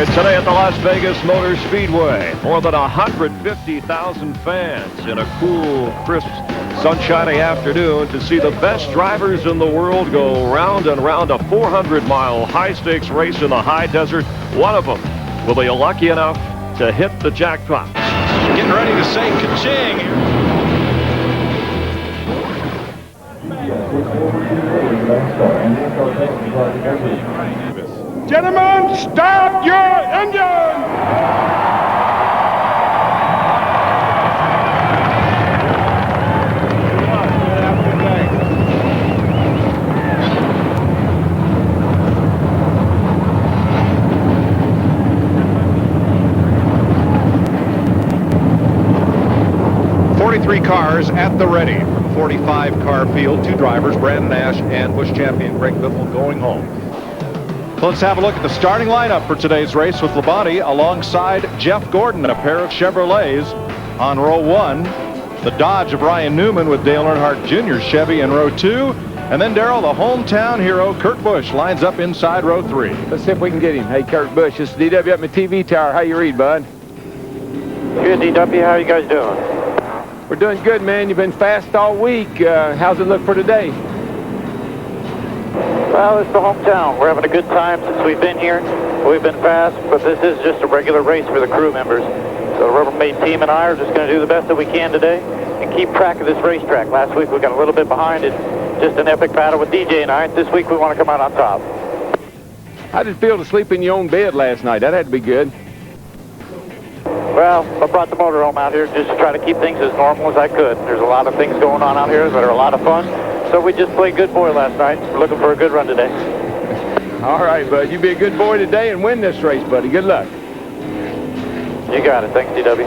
you today at the Las Vegas Motor Speedway. More than 150,000 fans in a cool, crisp, sunshiny afternoon to see the best drivers in the world go round and round a 400-mile high-stakes race in the high desert. One of them will be lucky enough to hit the jackpot. Getting ready to say ka-ching. Gentlemen, start your engine! 43 cars at the ready. 45-car field, 2 drivers, Brandon Nash and Busch champion Greg Biffle, going home. Let's have a look at the starting lineup for today's race with Labonte alongside Jeff Gordon, a pair of Chevrolets on row 1. The Dodge of Ryan Newman with Dale Earnhardt Jr. Chevy in row 2. And then Darrell, the hometown hero, Kurt Busch, lines up inside row 3. Let's see if we can get him. Hey, Kurt Busch, this is DW at my TV tower. How you read, bud? Good, DW. How you guys doing? We're doing good, man. You've been fast all week. How's it look for today? Well, it's the hometown. We're having a good time since we've been here. We've been fast, but this is just a regular race for the crew members. So the Rubbermaid team and I are just going to do the best that we can today and keep track of this racetrack. Last week we got a little bit behind it. Just an epic battle with DJ and I. This week we want to come out on top. How did it feel to sleep in your own bed last night? That had to be good. Well, I brought the motorhome out here just to try to keep things as normal as I could. There's a lot of things going on out here that are a lot of fun. So we just played good boy last night. We're looking for a good run today. All right, bud. You be a good boy today and win this race, buddy. Good luck. You got it. Thanks, DW.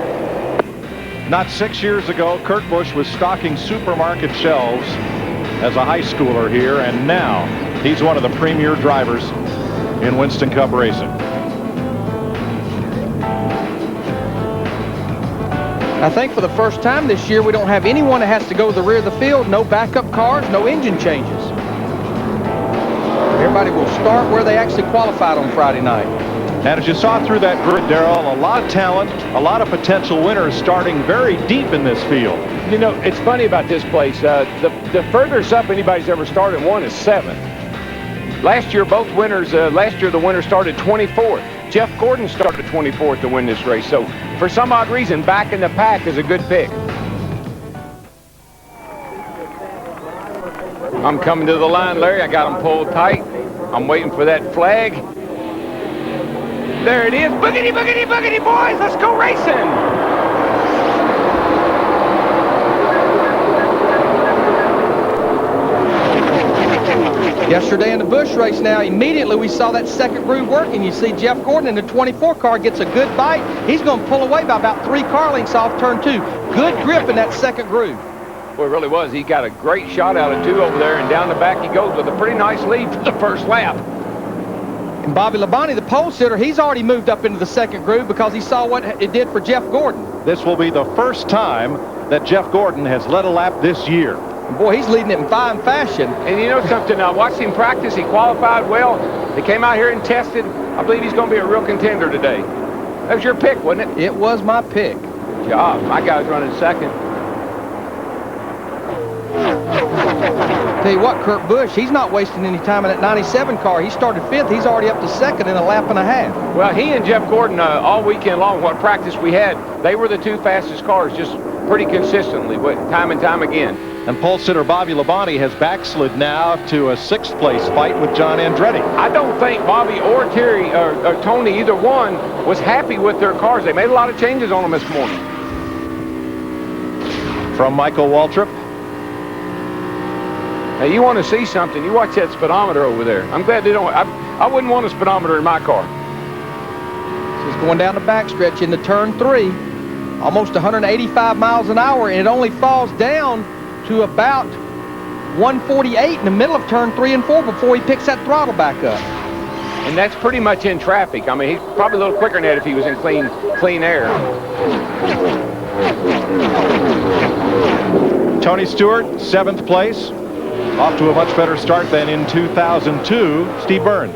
Not 6 years ago, Kurt Busch was stocking supermarket shelves as a high schooler here, and now he's one of the premier drivers in Winston Cup racing. I think for the first time this year, we don't have anyone that has to go to the rear of the field, no backup cars, no engine changes. Everybody will start where they actually qualified on Friday night. And as you saw through that grid, Darrell, a lot of talent, a lot of potential winners starting very deep in this field. You know, it's funny about this place. The furthest up anybody's ever started one is 7th. Last year, both winners, last year the winner started 24th. Jeff Gordon started 24th to win this race. So for some odd reason, back in the pack is a good pick. I'm coming to the line, Larry. I got them pulled tight. I'm waiting for that flag. There it is. Boogity, boogity, boogity, boys. Let's go racing. Yesterday in the Busch race now, immediately we saw that second groove working. You see Jeff Gordon in the 24 car gets a good bite. He's going to pull away by about 3 car lengths off turn 2. Good grip in that second groove. Well, it really was. He got a great shot out of 2 over there, and down the back he goes with a pretty nice lead for the first lap. And Bobby Labonte, the pole sitter, he's already moved up into the second groove because he saw what it did for Jeff Gordon. This will be the first time that Jeff Gordon has led a lap this year. Boy, he's leading it in fine fashion. And you know something, I watched him practice. He qualified well. They came out here and tested. I believe he's going to be a real contender today. That was your pick, wasn't it? It was my pick. Good job. My guy's running second. Tell you what, Kurt Busch, he's not wasting any time in that 97 car. He started 5th. He's already up to 2nd in a lap and a half. Well, he and Jeff Gordon all weekend long, what practice we had, they were the 2 fastest cars just pretty consistently, time and time again. And pole sitter Bobby Labonte has backslid now to a 6th place fight with John Andretti. I don't think Bobby or Terry or Tony, either one, was happy with their cars. They made a lot of changes on them this morning. From Michael Waltrip. Now, you want to see something, you watch that speedometer over there. I'm glad they don't. I wouldn't want a speedometer in my car. He's going down the backstretch into turn 3. Almost 185 miles an hour, and it only falls down to about 148 in the middle of turn 3 and 4 before he picks that throttle back up. And that's pretty much in traffic. I mean, he's probably a little quicker than that if he was in clean air. Tony Stewart, 7th place. Off to a much better start than in 2002. Steve Burns.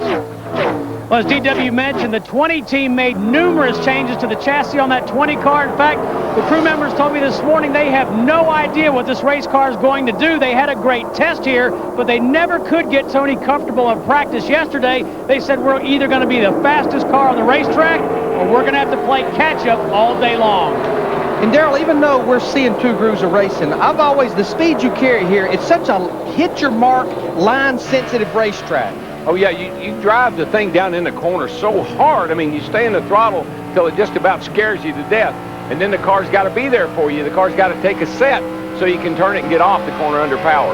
Well, as DW mentioned, the 20 team made numerous changes to the chassis on that 20 car. In fact, the crew members told me this morning they have no idea what this race car is going to do. They had a great test here, but they never could get Tony comfortable in practice yesterday. They said we're either going to be the fastest car on the racetrack or we're going to have to play catch-up all day long. And Darrell, even though we're seeing two grooves of racing, the speed you carry here, it's such a hit-your-mark, line-sensitive racetrack. Oh, yeah, you drive the thing down in the corner so hard. I mean, you stay in the throttle till it just about scares you to death. And then the car's got to be there for you. The car's got to take a set so you can turn it and get off the corner under power.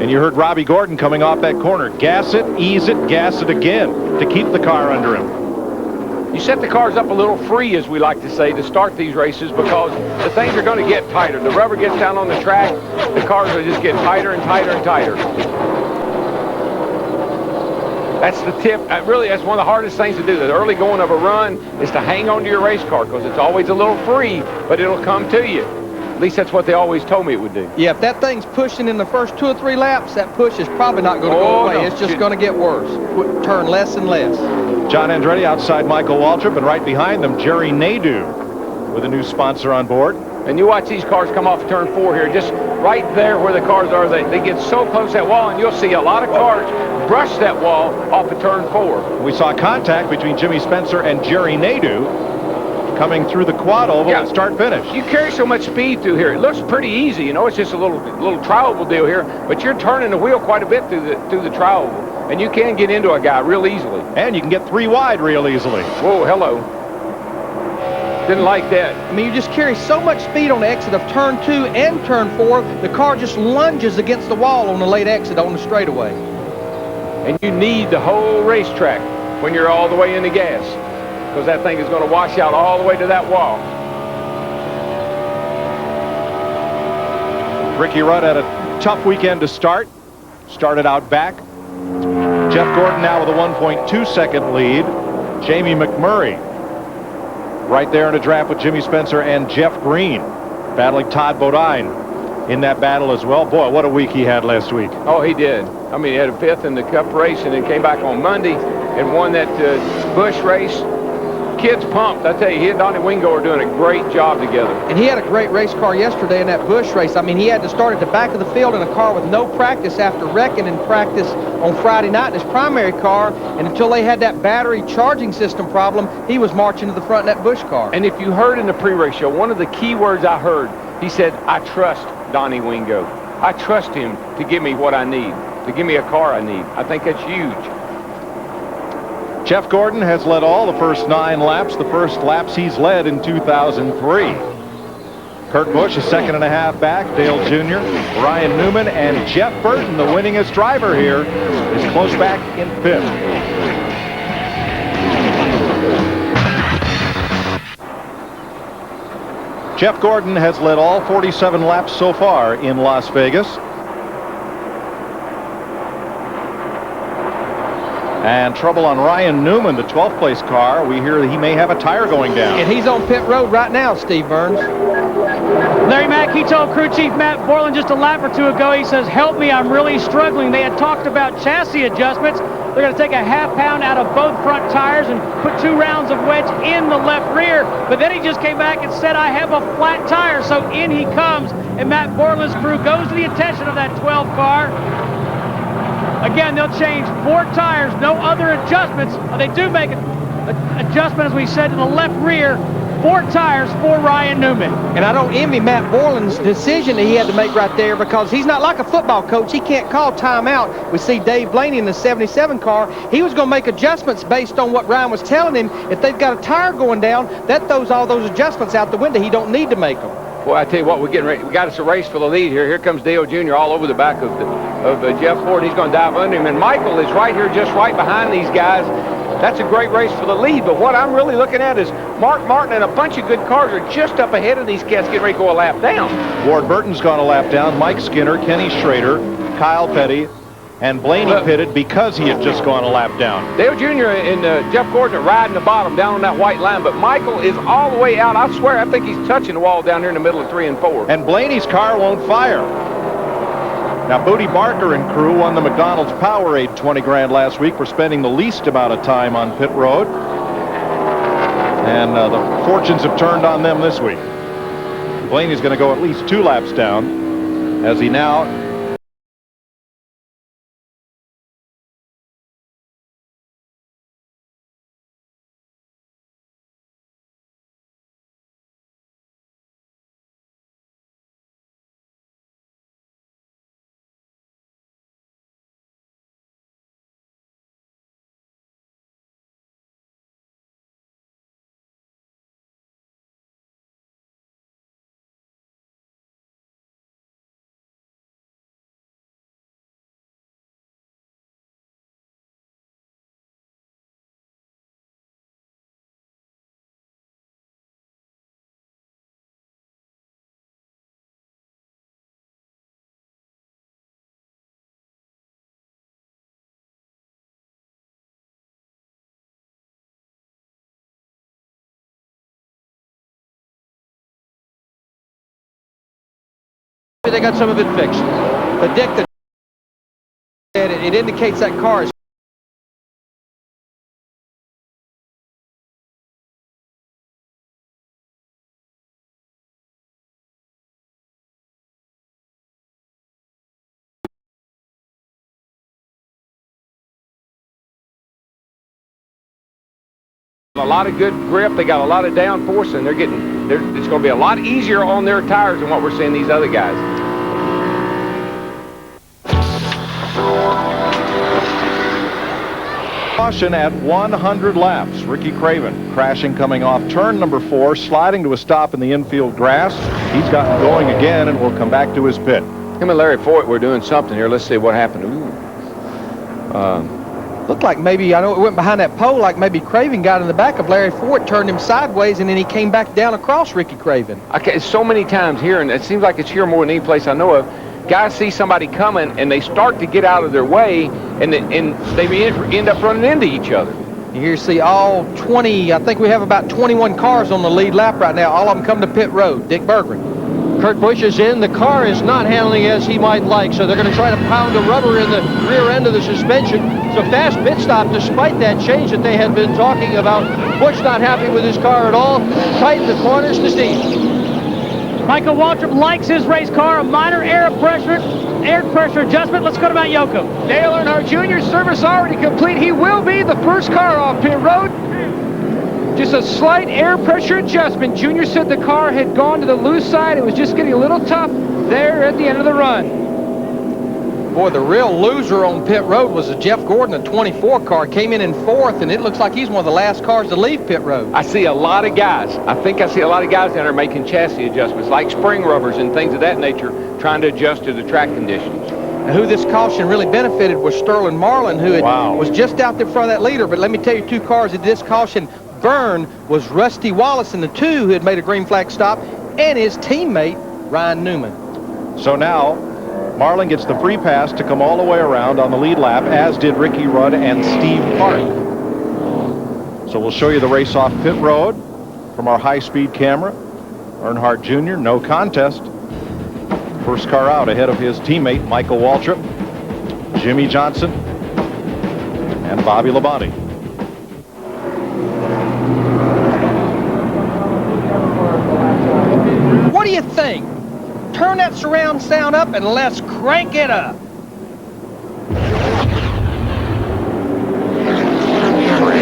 And you heard Robbie Gordon coming off that corner. Gas it, ease it, gas it again to keep the car under him. You set the cars up a little free, as we like to say, to start these races because the things are going to get tighter. The rubber gets down on the track, the cars will just get tighter and tighter and tighter. That's the tip. Really, that's one of the hardest things to do. The early going of a run is to hang on to your race car because it's always a little free, but it'll come to you. At least that's what they always told me it would do. Yeah, if that thing's pushing in the first 2 or 3 laps, that push is probably not going to go away. No. It's just going to get worse. Turn less and less. John Andretti outside Michael Waltrip, and right behind them, Jerry Nadeau with a new sponsor on board. And you watch these cars come off turn 4 here, just right there where the cars are. They get so close to that wall, and you'll see a lot of cars brush that wall off of turn 4. We saw contact between Jimmy Spencer and Jerry Nadeau coming through the quad oval at start-finish. You carry so much speed through here. It looks pretty easy. You know, it's just a little tri-oval deal here, but you're turning the wheel quite a bit through the tri-oval, and you can get into a guy real easily. And you can get 3 wide real easily. Whoa, hello. Didn't like that. I mean, you just carry so much speed on the exit of turn 2 and turn 4, the car just lunges against the wall on the late exit on the straightaway. And you need the whole racetrack when you're all the way in the gas, because that thing is going to wash out all the way to that wall. Ricky Rudd had a tough weekend to start. Started out back. Jeff Gordon now with a 1.2-second lead. Jamie McMurray right there in a draft with Jimmy Spencer and Jeff Green, battling Todd Bodine in that battle as well. Boy, what a week he had last week. Oh, he did. I mean, he had a 5th in the Cup race and then came back on Monday and won that Busch race. Kids pumped. I tell you, he and Donnie Wingo are doing a great job together. And he had a great race car yesterday in that Busch race. I mean, he had to start at the back of the field in a car with no practice after wrecking in practice on Friday night in his primary car. And until they had that battery charging system problem, he was marching to the front in that Busch car. And if you heard in the pre-race show, one of the key words I heard, he said, I trust Donnie Wingo. I trust him to give me what I need, to give me a car I need. I think that's huge. Jeff Gordon has led all the first 9 laps, the first laps he's led in 2003. Kurt Busch is 2.5 back. Dale Jr., Ryan Newman, and Jeff Burton, the winningest driver here, is close back in 5th. Jeff Gordon has led all 47 laps so far in Las Vegas. And trouble on Ryan Newman, the 12th place car. We hear that he may have a tire going down. And he's on pit road right now, Steve Burns. Larry Mack, he told crew chief Matt Borland just a lap or 2 ago, he says, help me, I'm really struggling. They had talked about chassis adjustments. They're going to take a ½ pound out of both front tires and put 2 rounds of wedge in the left rear. But then he just came back and said, I have a flat tire. So in he comes, and Matt Borland's crew goes to the attention of that 12 car. Again, they'll change 4 tires, no other adjustments. They do make an adjustment, as we said, to the left rear. 4 tires for Ryan Newman. And I don't envy Matt Borland's decision that he had to make right there, because he's not like a football coach. He can't call timeout. We see Dave Blaney in the 77 car. He was going to make adjustments based on what Ryan was telling him. If they've got a tire going down, that throws all those adjustments out the window. He don't need to make them. Well, I tell you what, we're getting ready. We got us a race for the lead here. Here comes Dale Jr. all over the back of Jeff Ford. He's going to dive under him, and Michael is right here, just right behind these guys. That's a great race for the lead, but what I'm really looking at is Mark Martin and a bunch of good cars are just up ahead of these cats getting ready to go a lap down. Ward Burton's gone a lap down. Mike Skinner, Kenny Schrader, Kyle Petty, and Blaney pitted because he had just gone a lap down. Dale Jr. and Jeff Gordon are riding the bottom down on that white line, but Michael is all the way out. I swear, I think he's touching the wall down here in the middle of 3 and 4. And Blaney's car won't fire. Now, Booty Barker and crew won the McDonald's Powerade 20 grand last week for spending the least amount of time on pit road. And the fortunes have turned on them this week. Blaney's going to go at least 2 laps down as he now They got some of it fixed. But Dick, it indicates that car is a lot of good grip. They got a lot of downforce, and it's going to be a lot easier on their tires than what we're seeing these other guys. Caution at 100 laps. Ricky Craven crashing coming off turn number 4, sliding to a stop in the infield grass. He's gotten going again and will come back to his pit. Him and Larry Foyt were doing something here. Let's see what happened. looked like maybe, I know it went behind that pole, like maybe Craven got in the back of Larry Foyt, turned him sideways, and then he came back down across Ricky Craven. So many times here, and it seems like it's here more than any place I know of, guys see somebody coming and they start to get out of their way, and they end up running into each other. Here you see all 20, I think we have about 21 cars on the lead lap right now. All of them come to pit road. Dick Berggren. Kurt Busch is in. The car is not handling as he might like, so they're going to try to pound the rubber in the rear end of the suspension. So fast pit stop, despite that change that they had been talking about. Busch not happy with his car at all. Tighten the corners to Steve. Michael Waltrip likes his race car, a minor air pressure adjustment. Let's go to Matt Yocum. Dale Earnhardt Jr. service already complete. He will be the first car off pit road. Just a slight air pressure adjustment. Junior said the car had gone to the loose side. It was just getting a little tough there at the end of the run. Boy, the real loser on pit road was a Jeff Gordon, a 24 car. Came in 4th, and it looks like he's one of the last cars to leave pit road. I see a lot of guys. I think I see a lot of guys down there making chassis adjustments, like spring rubbers and things of that nature, trying to adjust to the track conditions. And who this caution really benefited was Sterling Marlin, who was just out there in front of that leader. But let me tell you, 2 cars that this caution burned was Rusty Wallace and the 2 who had made a green flag stop, and his teammate, Ryan Newman. So now, Marlin gets the free pass to come all the way around on the lead lap, as did Ricky Rudd and Steve Park. So we'll show you the race off pit road from our high-speed camera. Earnhardt Jr., no contest. First car out ahead of his teammate, Michael Waltrip, Jimmy Johnson, and Bobby Labonte. What do you think? Turn that surround sound up and let's crank it up. Green.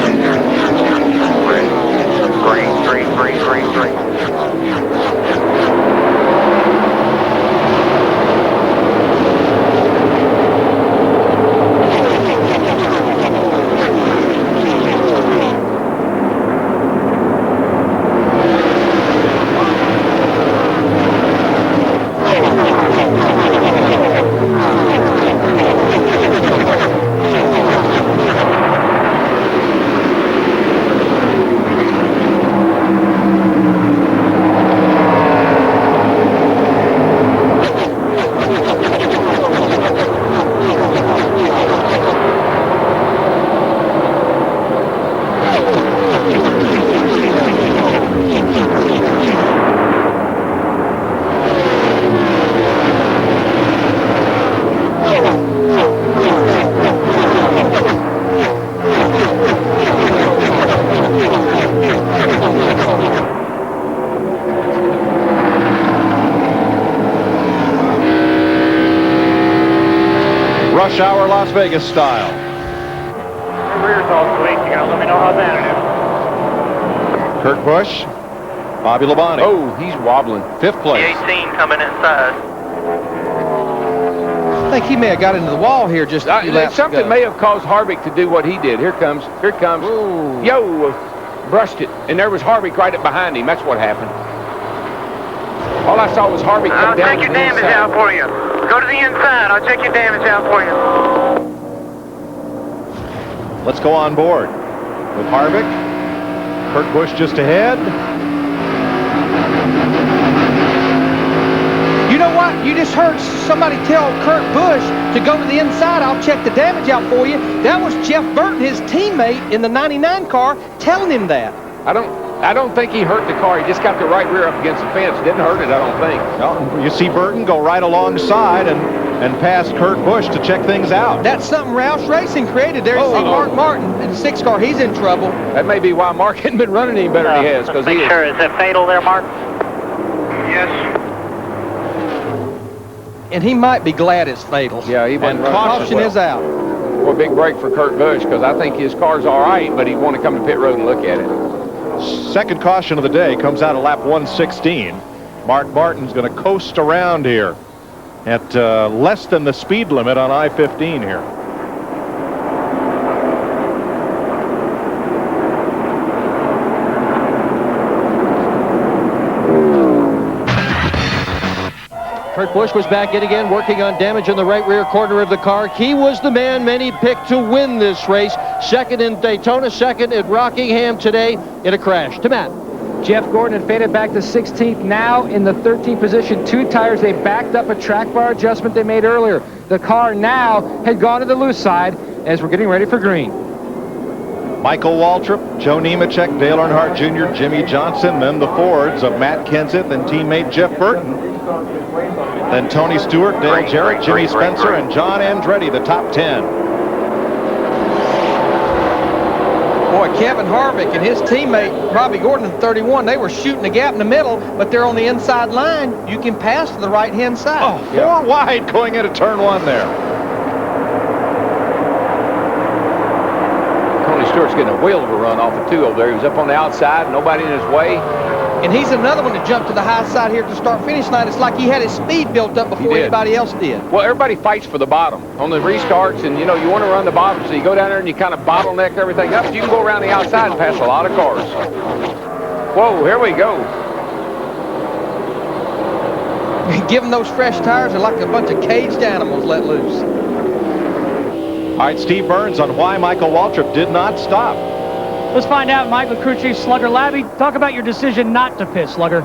Rush hour Las Vegas style. Rear's all sweet. You gotta let me know how bad it is. Kurt Busch, Bobby Labonte. Oh, he's wobbling. 5th place. 18 coming inside. I think he may have got into the wall here just a few laps Something ago. may have caused Harvick to do what he did. Here it comes. Here it comes. Ooh. Yo, brushed it. And there was Harvick right up behind him. That's what happened. All I saw was Harvick come I'll down check your to the damage inside. out for you. Go to the inside. I'll check your damage out for you. Let's go on board with Harvick. Kurt Busch just ahead. You know what? You just heard somebody tell Kurt Busch to go to the inside. I'll check the damage out for you. That was Jeff Burton, his teammate in the 99 car, telling him that. I don't think he hurt the car. He just got the right rear up against the fence. Didn't hurt it, I don't think. No, you see Burton go right alongside and past Kurt Busch to check things out. That's something Roush Racing created there. You see Mark Martin in the 6 car. He's in trouble. That may be why Mark hadn't been running any better than he has. Because he Make sure. Is that fatal there, Mark? Yes. And he might be glad it's fatal. Yeah, he wasn't running. Caution is out. Well, big break for Kurt Busch because I think his car's all right, but he want to come to pit road and look at it. Second caution of the day comes out of lap 116. Mark Martin's going to coast around here at less than the speed limit on I-15 here. Kurt Busch was back in again, working on damage in the right rear corner of the car. He was the man many picked to win this race. Second in Daytona, second at Rockingham today in a crash. To Matt. Jeff Gordon had faded back to 16th, now in the 13th position. 2 tires, they backed up a track bar adjustment they made earlier. The car now had gone to the loose side as we're getting ready for green. Michael Waltrip, Joe Nemechek, Dale Earnhardt Jr., Jimmy Johnson, then the Fords of Matt Kenseth and teammate Jeff Burton. Then Tony Stewart, Dale Jarrett, Jimmy Spencer, and John Andretti, the top 10. Boy, Kevin Harvick and his teammate Robbie Gordon in 31, they were shooting a gap in the middle, but they're on the inside line. You can pass to the right-hand side. Oh, 4 wide going into turn 1 there. Tony Stewart's getting a whale of a run off the 2 over there. He was up on the outside, nobody in his way. And he's another one to jump to the high side here to start finish line. It's like he had his speed built up before anybody else did. Well, everybody fights for the bottom on the restarts, and you know you want to run the bottom, so you go down there and you kind of bottleneck everything up. You can go around the outside and pass a lot of cars. Whoa, here we go. Given those fresh tires, they're like a bunch of caged animals let loose. All right, Steve Burns on why Michael Waltrip did not stop. Let's find out, Mike, with crew chief Slugger Labby. Talk about your decision not to pit, Slugger.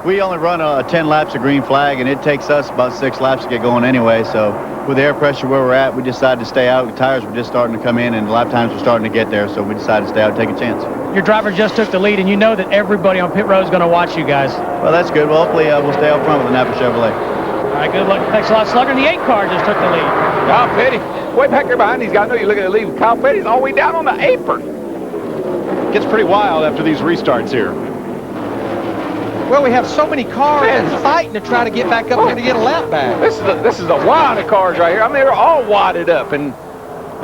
We only run 10 laps of green flag, and it takes us about 6 laps to get going anyway. So with the air pressure where we're at, we decided to stay out. The tires were just starting to come in, and the lap times were starting to get there. So we decided to stay out and take a chance. Your driver just took the lead, and you know that everybody on pit road is going to watch you guys. Well, that's good. Well, hopefully we'll stay out front with the Napa Chevrolet. All right, good luck. Thanks a lot, Slugger. And the 8 car just took the lead. Kyle Petty, way back there behind these guys. I know you look at the lead. Kyle Petty's all the way down on the apron. Gets pretty wild after these restarts here. Well, we have so many cars fighting to try to get back up here to get a lap back. This is a wad of cars right here. I mean, they're all wadded up, and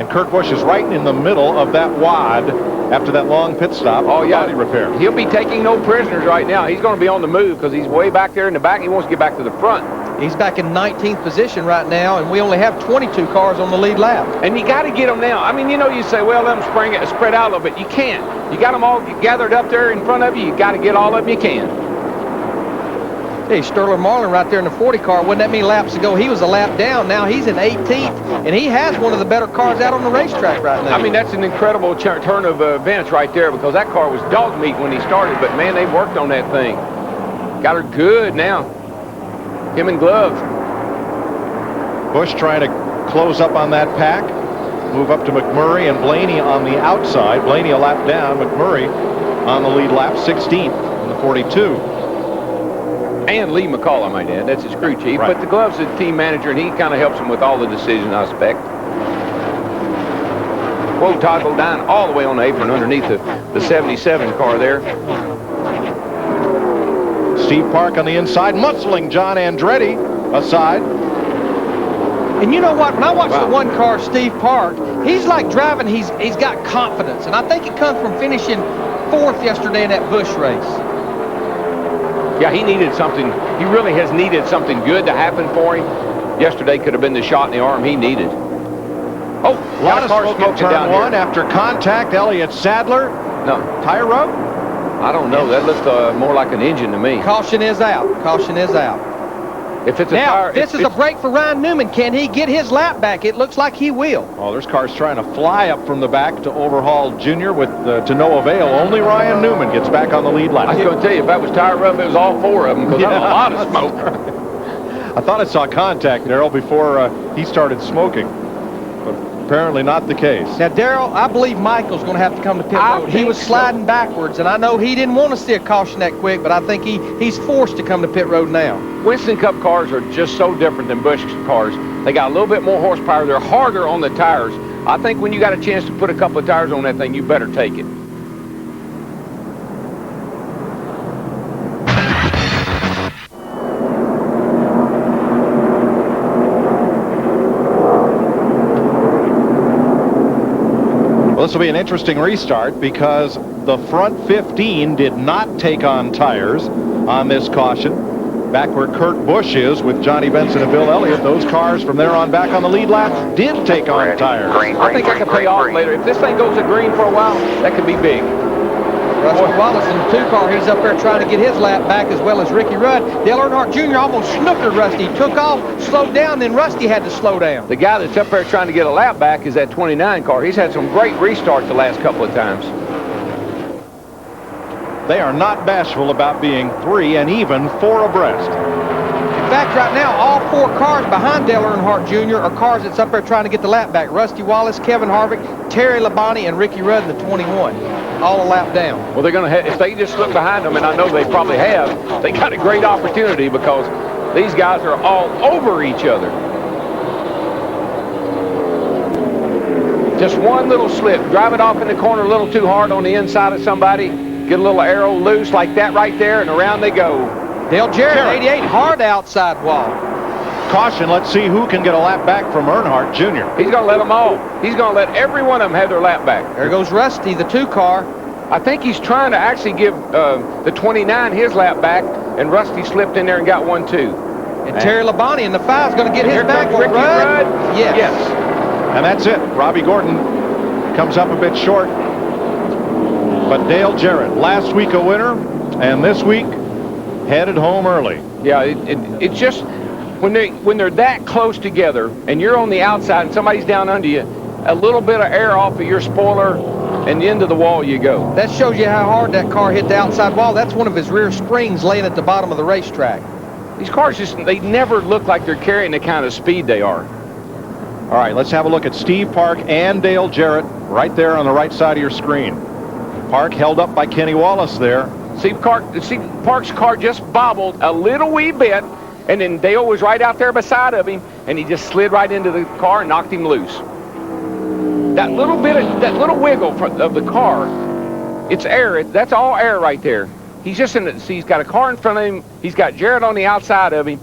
Kurt Busch is right in the middle of that wad after that long pit stop. Oh yeah, body repair. He'll be taking no prisoners right now. He's going to be on the move because he's way back there in the back. He wants to get back to the front. He's back in 19th position right now, and we only have 22 cars on the lead lap. And you got to get them now. I mean, you know, you say, well, let them spread out a little bit. You can't. You got them all gathered up there in front of you. You got to get all of them you can. Hey, Sterling Marlin right there in the 40 car. Wasn't that many laps ago? He was a lap down. Now he's in 18th, and he has one of the better cars out on the racetrack right now. I mean, that's an incredible turn of events right there because that car was dog meat when he started, but, man, they worked on that thing. Got her good now. Him and Glove. Busch trying to close up on that pack. Move up to McMurray and Blaney on the outside. Blaney a lap down. McMurray on the lead lap, 16th in the 42. And Lee McCall, I might add. That's his crew chief. Right. But the Glove's the team manager, and he kind of helps him with all the decisions, I expect. quote toggle down all the way on the apron underneath the 77 car there. Steve Park on the inside, muscling John Andretti aside. And you know what? When I watch the one car, Steve Park, he's like driving, he's got confidence. And I think it comes from finishing 4th yesterday in that Busch race. Yeah, he needed something. He really has needed something good to happen for him. Yesterday could have been the shot in the arm he needed. Oh, a lot of smoke in turn 1 after contact. Elliott Sadler. No. Tire rub? I don't know. That looks more like an engine to me. Caution is out. Caution is out. If it's a now, tire, this is a break for Ryan Newman. Can he get his lap back? It looks like he will. Oh, there's cars trying to fly up from the back to overhaul Junior with to no avail. Only Ryan Newman gets back on the lead lap. I was going to tell you, if that was tire rub, it was all 4 of them because that was a lot of smoke. I thought I saw contact, Darrell, before he started smoking. But apparently not the case. Now, Darrell, I believe Michael's going to have to come to pit road. He was sliding backwards, and I know he didn't want to see a caution that quick, but I think he's forced to come to pit road now. Winston Cup cars are just so different than Busch cars. They got a little bit more horsepower. They're harder on the tires. I think when you got a chance to put a couple of tires on that thing, you better take it. Well, this will be an interesting restart because the front 15 did not take on tires on this caution. Back where Kurt Busch is with Johnny Benson and Bill Elliott, those cars from there on back on the lead lap did take on tires. I think that could pay off later. If this thing goes to green for a while, that could be big. Rusty Wallace in the 2 car, he's up there trying to get his lap back as well as Ricky Rudd. Dale Earnhardt Jr. almost snookered Rusty. Took off, slowed down, then Rusty had to slow down. The guy that's up there trying to get a lap back is that 29 car. He's had some great restarts the last couple of times. They are not bashful about being 3 and even 4 abreast. In fact, right now, all 4 cars behind Dale Earnhardt Jr. are cars that's up there trying to get the lap back. Rusty Wallace, Kevin Harvick, Terry Labonte, and Ricky Rudd in the 21. All a lap down. Well, they're going to have, if they just look behind them, and I know they probably have, they got a great opportunity because these guys are all over each other. Just one little slip. Drive it off in the corner a little too hard on the inside of somebody. Get a little arrow loose like that right there, and around they go. Dale Jarrett, 88, hard outside wall. Caution, let's see who can get a lap back from Earnhardt Jr. He's going to let them all. He's going to let every one of them have their lap back. There goes Rusty, the 2 car. I think he's trying to actually give the 29 his lap back, and Rusty slipped in there and got one too. And Terry Labonte in the 5 is going to get his back. Ricky Rudd. Yes. And that's it. Robbie Gordon comes up a bit short. But Dale Jarrett, last week a winner, and this week headed home early. Yeah, it's just when they're that close together, and you're on the outside and somebody's down under you, a little bit of air off of your spoiler, and the end of the wall you go. That shows you how hard that car hit the outside wall. That's one of his rear springs laying at the bottom of the racetrack. These cars they never look like they're carrying the kind of speed they are. All right, let's have a look at Steve Park and Dale Jarrett right there on the right side of your screen. Park held up by Kenny Wallace there. See, Park's car just bobbled a little wee bit, and then Dale was right out there beside of him, and he just slid right into the car and knocked him loose. That little wiggle of the car, it's air. That's all air right there. He's just he's got a car in front of him. He's got Jarrett on the outside of him,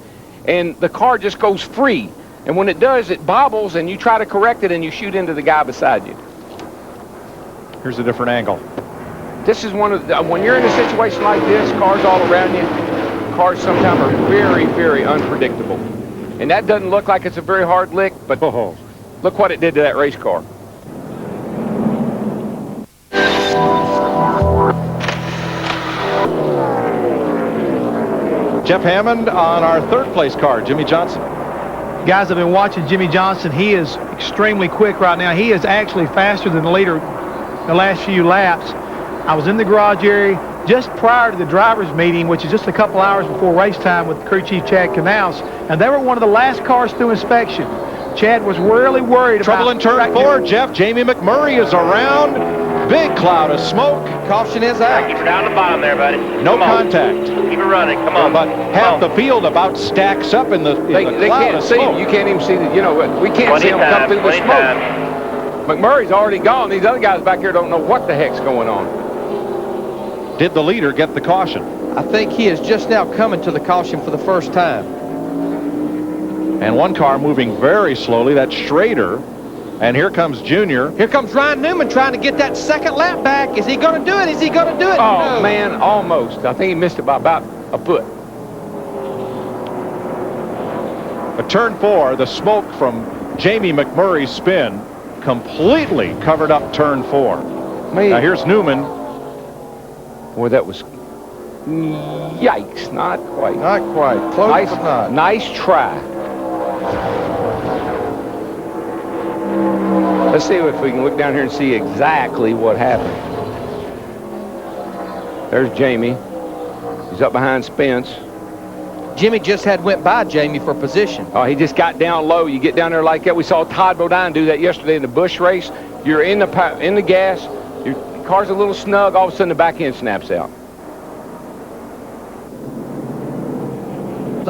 and the car just goes free. And when it does, it bobbles, and you try to correct it, and you shoot into the guy beside you. Here's a different angle. This is one of when you're in a situation like this, cars all around you, cars sometimes are very, very unpredictable. And that doesn't look like it's a very hard lick, but look what it did to that race car. Jeff Hammond on our 3rd place car, Jimmy Johnson. Guys, I've been watching Jimmy Johnson. He is extremely quick right now. He is actually faster than the leader the last few laps. I was in the garage area just prior to the drivers' meeting, which is just a couple hours before race time with crew chief Chad Knaus, and they were one of the last cars through inspection. Chad was really worried Trouble about... in turn 4, Jeff. Jamie McMurray is around. Big cloud of smoke. Caution is out. Keep her down the bottom there, buddy. No contact. Keep it running. Come on. But half the field about stacks up in the They cloud can't of see smoke. him. You can't even see the, we can't see them come through the smoke. McMurray's already gone. These other guys back here don't know what the heck's going on. Did the leader get the caution? I think he is just now coming to the caution for the first time. And one car moving very slowly. That's Schrader. And here comes Junior. Here comes Ryan Newman trying to get that second lap back. Is he going to do it? Is he going to do it? Oh, No. man, almost. I think he missed it by about a foot. At turn 4, the smoke from Jamie McMurray's spin completely covered up turn 4. Man. Now here's Newman. Boy, that was... Yikes, not quite. Not quite. Close, Nice, but not. nice try. Let's see if we can look down here and see exactly what happened. There's Jamie. He's up behind Spence. Jimmy just went by Jamie for position. Oh, he just got down low. You get down there like that. We saw Todd Bodine do that yesterday in the Busch race. You're in the gas. Your car's a little snug. All of a sudden, the back end snaps out.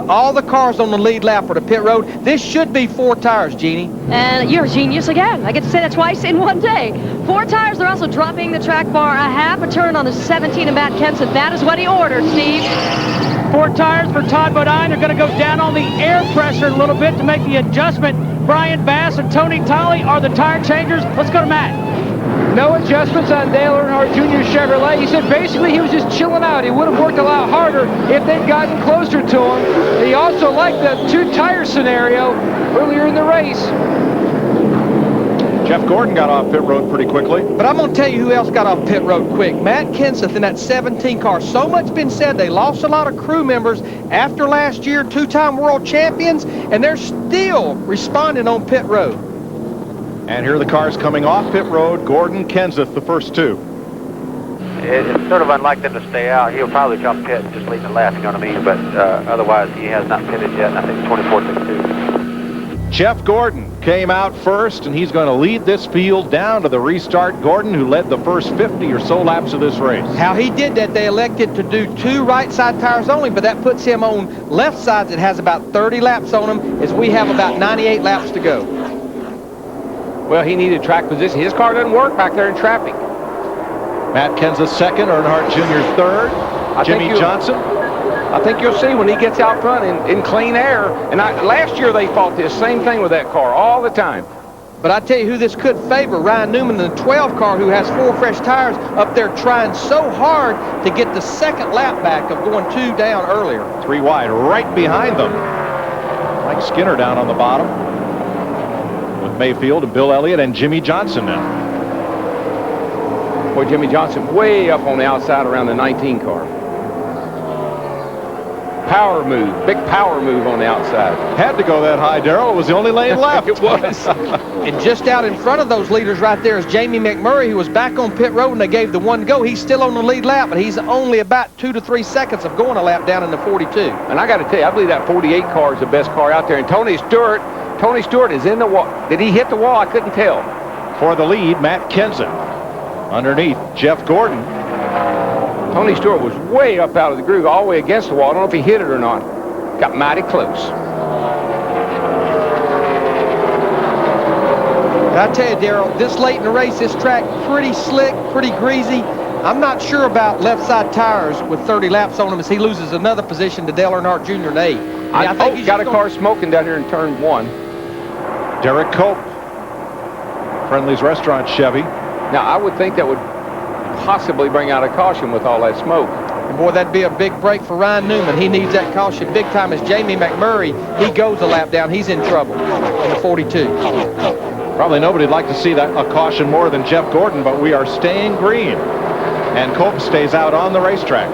All the cars on the lead lap for the pit road. This should be 4 tires, Jeannie. And you're a genius again. I get to say that twice in one day. 4 tires. They're also dropping the track bar a half a turn on the 17 of Matt Kenseth. That is what he ordered, Steve. 4 tires for Todd Bodine. They're going to go down on the air pressure a little bit to make the adjustment. Brian Bass and Tony Tolley are the tire changers. Let's go to Matt. No adjustments on Dale Earnhardt Jr. Chevrolet. He said basically he was just chilling out. He would have worked a lot harder if they'd gotten closer to him. He also liked the 2-tire scenario earlier in the race. Jeff Gordon got off pit road pretty quickly. But I'm going to tell you who else got off pit road quick. Matt Kenseth in that 17 car. So much been said. They lost a lot of crew members after last year, 2-time world champions, and they're still responding on pit road. And here are the cars coming off pit road. Gordon, Kenseth, the first 2. It's sort of unlikely to stay out. He'll probably jump pit and just leave the last, you know what I mean? But otherwise, he has not pitted yet, and I think 24.62. Jeff Gordon came out first, and he's going to lead this field down to the restart. Gordon, who led the first 50 or so laps of this race. How he did that, they elected to do 2 right side tires only, but that puts him on left sides. It has about 30 laps on him, as we have about 98 laps to go. Well, he needed track position. His car doesn't work back there in traffic. Matt Kenseth second, Earnhardt Jr. third, Jimmy Johnson. I think you'll see when he gets out front in clean air. And last year they fought this same thing with that car all the time. But I tell you who this could favor, Ryan Newman in the 12 car, who has 4 fresh tires up there trying so hard to get the second lap back of going 2 down earlier. 3 wide, right behind them. Mike Skinner down on the bottom with Mayfield and Bill Elliott and Jimmy Johnson now. Boy, Jimmy Johnson way up on the outside around the 19 car. Power move, big power move on the outside. Had to go that high, Darrell. It was the only lane left. It was. And just out in front of those leaders right there is Jamie McMurray, who was back on pit road and they gave the 1 go. He's still on the lead lap, but he's only about 2 to 3 seconds of going a lap down in the 42. And I got to tell you, I believe that 48 car is the best car out there. And Tony Stewart is in the wall. Did he hit the wall? I couldn't tell. For the lead, Matt Kenseth. Underneath, Jeff Gordon. Tony Stewart was way up out of the groove, all the way against the wall. I don't know if he hit it or not. Got mighty close. And I tell you, Darrell, this late in the race, this track pretty slick, pretty greasy. I'm not sure about left side tires with 30 laps on him as he loses another position to Dale Earnhardt Jr. and 8. I think he's got a car smoking down here in turn 1. Derek Cope. Friendly's Restaurant Chevy. Now, I would think that would possibly bring out a caution with all that smoke. And boy, that'd be a big break for Ryan Newman. He needs that caution big time as Jamie McMurray, he goes a lap down. He's in trouble in the 42. Probably nobody'd like to see that a caution more than Jeff Gordon, but we are staying green. And Cope stays out on the racetrack.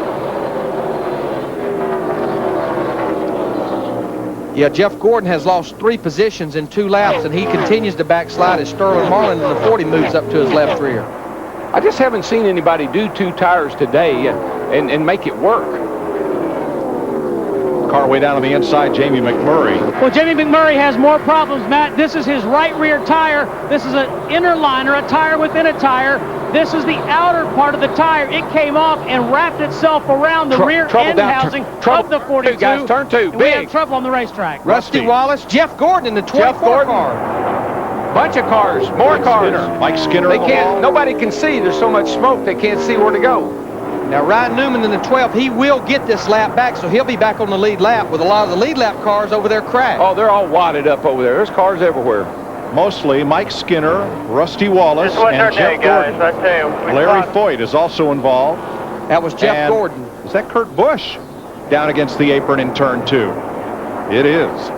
Yeah, Jeff Gordon has lost 3 positions in 2 laps, and he continues to backslide as Sterling Marlin in the 40 moves up to his left rear. I just haven't seen anybody do 2 tires today and make it work. Car way down on the inside, Jamie McMurray. Well, Jamie McMurray has more problems, Matt. This is his right rear tire. This is an inner liner, a tire within a tire. This is the outer part of the tire. It came off and wrapped itself around the rear end housing of the 42. Guys, turn 2, and we have trouble on the racetrack. Rusty Wallace, Jeff Gordon in the 24 car. Bunch of cars, more cars. Mike Skinner. They can't. Nobody can see. There's so much smoke. They can't see where to go. Now Ryan Newman in the 12th, he will get this lap back, so he'll be back on the lead lap with a lot of the lead lap cars over there crashed. Oh, they're all wadded up over there. There's cars everywhere. Mostly Mike Skinner, Rusty Wallace, and Jeff Gordon. I tell you, Larry Foyt is also involved. That was Jeff Gordon. Is that Kurt Busch down against the apron in turn 2? It is.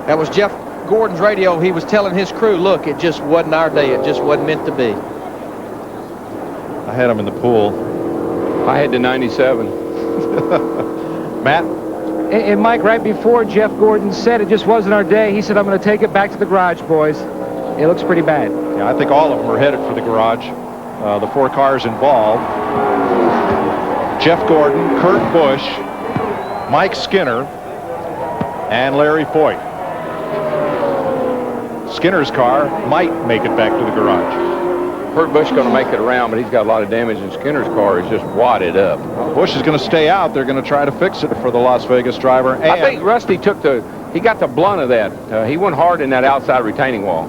That was Jeff Gordon's radio. He was telling his crew, look, it just wasn't our day. It just wasn't meant to be. I had him in the pool. I had the 97. Matt? And Mike, right before Jeff Gordon said it just wasn't our day, he said, I'm going to take it back to the garage, boys. It looks pretty bad. Yeah, I think all of them are headed for the garage. The 4 cars involved. Jeff Gordon, Kurt Busch, Mike Skinner, and Larry Foyt. Skinner's car might make it back to the garage. Kurt Busch going to make it around, but he's got a lot of damage, and Skinner's car is just wadded up. Busch is going to stay out. They're going to try to fix it for the Las Vegas driver. And I think Rusty he got the blunt of that. He went hard in that outside retaining wall.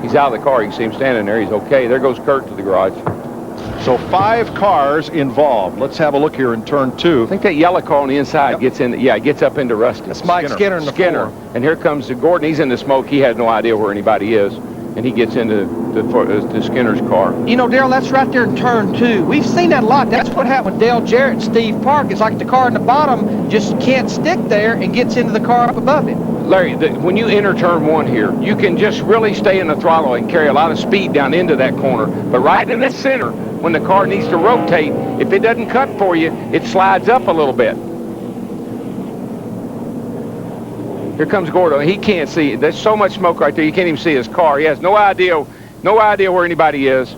He's out of the car. You can see him standing there. He's okay. There goes Kurt to the garage. So 5 cars involved. Let's have a look here in turn 2. I think that yellow car on the inside gets in. Yeah, gets up into Rusty. That's Mike Skinner in the 4. And here comes Gordon. He's in the smoke. He has no idea where anybody is. And he gets into the Skinner's car. You know, Dale, that's right there in turn 2. We've seen that a lot. That's what happened with Dale Jarrett and Steve Park. It's like the car in the bottom just can't stick there and gets into the car up above it. Larry, when you enter turn 1 here, you can just really stay in the throttle and carry a lot of speed down into that corner. But right in the center, when the car needs to rotate, if it doesn't cut for you, it slides up a little bit. Here comes Gordo. He can't see. There's so much smoke right there. You can't even see his car. He has no idea where anybody is.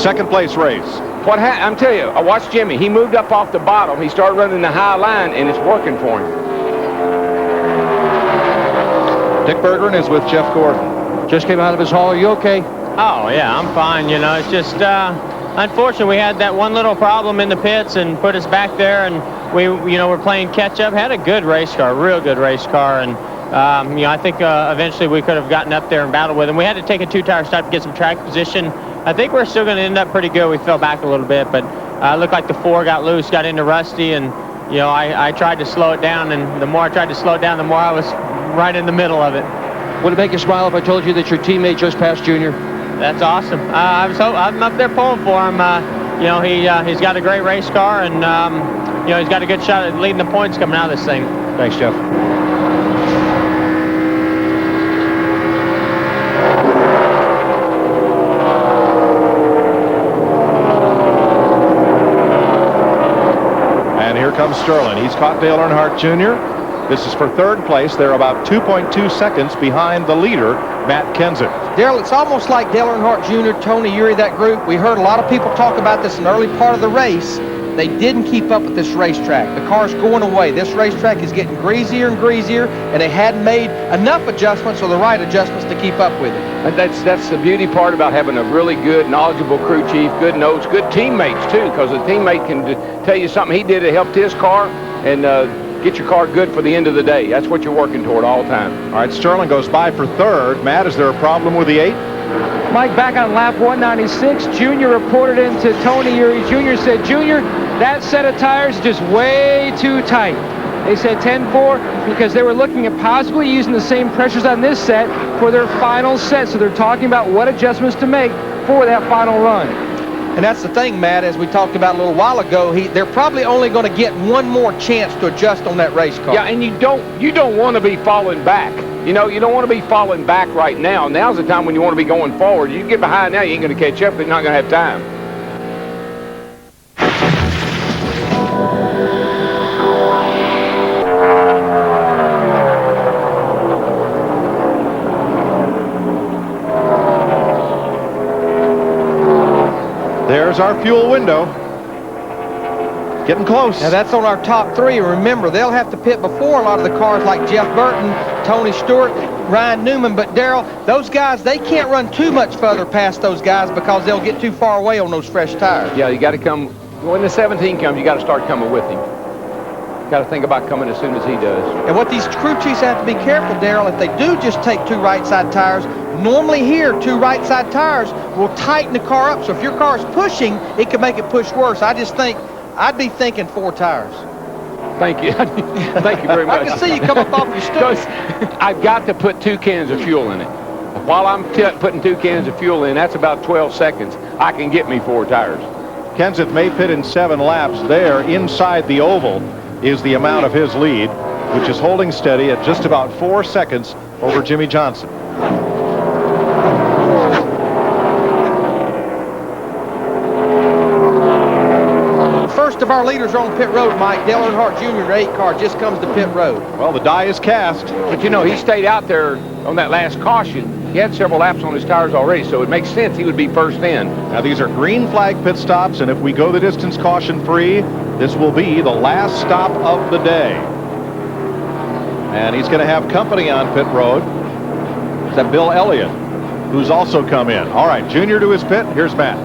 Second place race. I'm telling you, I watched Jimmy. He moved up off the bottom. He started running the high line, and it's working for him. Dick Bergeron is with Jeff Gordon. Just came out of his hall. Are you okay? Oh, yeah, I'm fine. You know, it's just unfortunate we had that one little problem in the pits and put us back there, and we're playing catch up. Had a good race car, real good race car, and I think eventually we could have gotten up there and battled with him. We had to take a 2-tire stop to get some track position. I think we're still going to end up pretty good. We fell back a little bit, but it looked like the 4 got loose, got into Rusty, and I tried to slow it down, and the more I tried to slow it down, the more I was right in the middle of it. Would it make you smile if I told you that your teammate just passed Junior? That's awesome. I'm up there pulling for him. He's got a great race car, and he's got a good shot at leading the points coming out of this thing. Thanks, Jeff. Comes Sterling. He's caught Dale Earnhardt Jr. This is for 3rd place. They're about 2.2 seconds behind the leader, Matt Kenseth. Darrell, it's almost like Dale Earnhardt Jr., Tony Eury, that group. We heard a lot of people talk about this in the early part of the race. They didn't keep up with this racetrack. The car's going away. This racetrack is getting greasier and greasier, and they hadn't made enough adjustments or the right adjustments to keep up with it. And that's the beauty part about having a really good, knowledgeable crew chief, good notes, good teammates, too, because a teammate can tell you something he did that helped his car and get your car good for the end of the day. That's what you're working toward all the time. All right, Sterling goes by for 3rd. Matt, is there a problem with the 8? Mike, back on lap 196, Junior reported into Tony Eury. Junior said, Junior, that set of tires is just way too tight. They said 10-4 because they were looking at possibly using the same pressures on this set for their final set. So they're talking about what adjustments to make for that final run. And that's the thing, Matt, as we talked about a little while ago, they're probably only going to get one more chance to adjust on that race car. Yeah, and you don't want to be falling back. You don't want to be falling back right now. Now's the time when you want to be going forward. You get behind now, you ain't going to catch up. You're not going to have time. There's our fuel window. Getting close. Now that's on our top 3. Remember, they'll have to pit before a lot of the cars like Jeff Burton, Tony Stewart, Ryan Newman. But Darrell, those guys, they can't run too much further past those guys because they'll get too far away on those fresh tires. Yeah, you got to come. When the 17 comes, you got to start coming with him. Got to think about coming as soon as he does. And what these crew chiefs have to be careful, Darrell, if they do just take 2 right side tires, normally here 2 right side tires will tighten the car up. So if your car is pushing, it can make it push worse. I just think I'd be thinking 4 tires. Thank you. Thank you very much. I can see you come up off your stool. I've got to put 2 cans of fuel in it. While I'm putting 2 cans of fuel in, that's about 12 seconds. I can get me 4 tires. Kenseth may pit in 7 laps. There, inside the oval, is the amount of his lead, which is holding steady at just about 4 seconds over Jimmy Johnson. First of our leaders are on pit road, Mike. Dale Earnhardt Jr., the 8 car, just comes to pit road. Well, the die is cast. But, you know, he stayed out there on that last caution. He had several laps on his tires already, so it makes sense he would be first in. Now, these are green flag pit stops, and if we go the distance caution-free, this will be the last stop of the day. And he's going to have company on pit road. Is that Bill Elliott, who's also come in. All right, Junior to his pit. Here's Matt.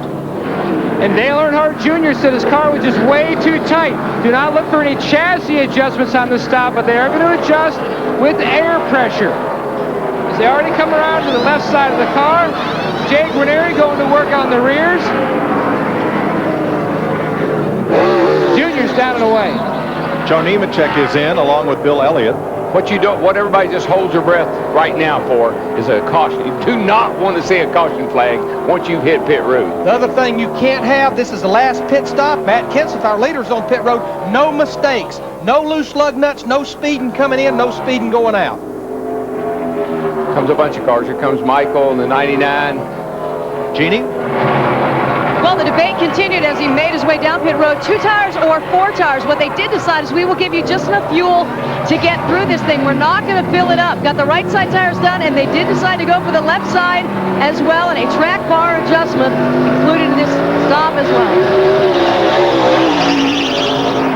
And Dale Earnhardt Jr. said his car was just way too tight. Do not look for any chassis adjustments on the stop, but they are going to adjust with air pressure. As they already come around to the left side of the car, Jay Guarneri going to work on the rears. Junior's down and away. Joe Nemechek is in along with Bill Elliott. What everybody just holds their breath right now for is a caution. You do not want to see a caution flag once you've hit pit road. The other thing you can't have, this is the last pit stop. Matt Kenseth, our leader's on pit road. No mistakes, no loose lug nuts, no speeding coming in, no speeding going out. Comes a bunch of cars. Here comes Michael in the 99. Jeannie? Well, the debate continued as he made his way down pit road. 2 tires or 4 tires. What they did decide is we will give you just enough fuel to get through this thing. We're not going to fill it up. Got the right side tires done, and they did decide to go for the left side as well, and a track bar adjustment included in this stop as well.